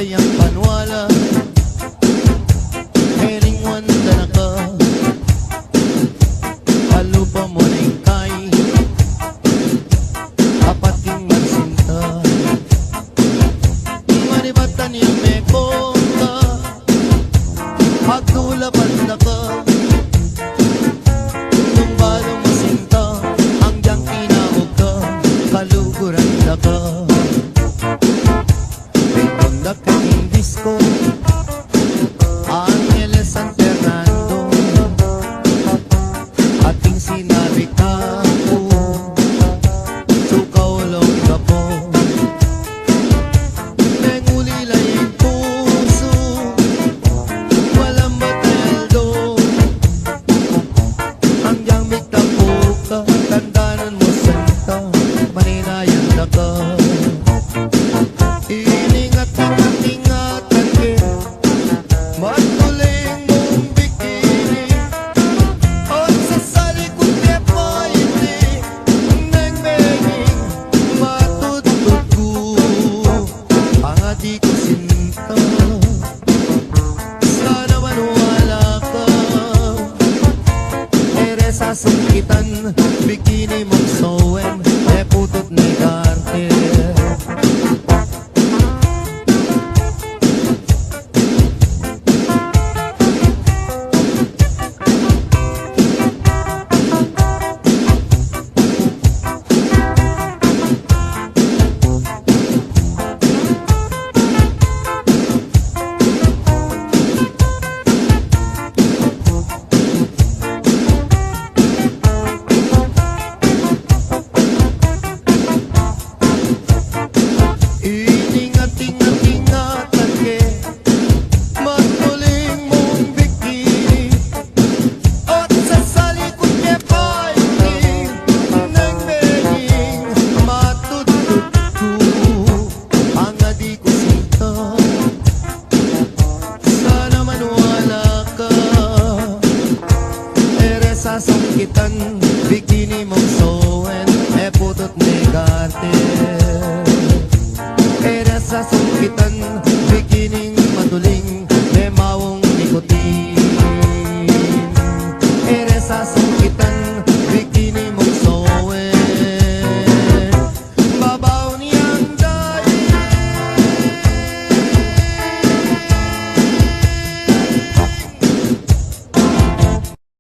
kayang panwala Helingwan tanaka Palupa mo ning kay Apating magsinta Manibatan yung mekonta Pagtulapan na ka Tumbalong masinta Hanggang tinawag ka Kaluguran na ka Pinundak kaking disco Angeles San Fernando Ating sinabi ka po Sukawalong ka po Nengulilay ang puso Walang bataldo Hanggang mitapo ka Tandanan mo santa Maninayan na ka Iningat-ingat-ingatan ke Matuling mong bikini At sa salikod niya pa hindi Nagmeging matutut ko Ang di ko sinta Sana manwala ka Ere sa sungkitan Bikini mong sowen E putot ni Carter Iningat-ingat-ingatan ke Matuling mong bikini At sa salikod niya pa hindi Nagmeging matutut ko Ang di ko sinta Sana manwala ka Ere sa sungkitan Bikini mong sowen E putot ni Carter Era sa sungkitan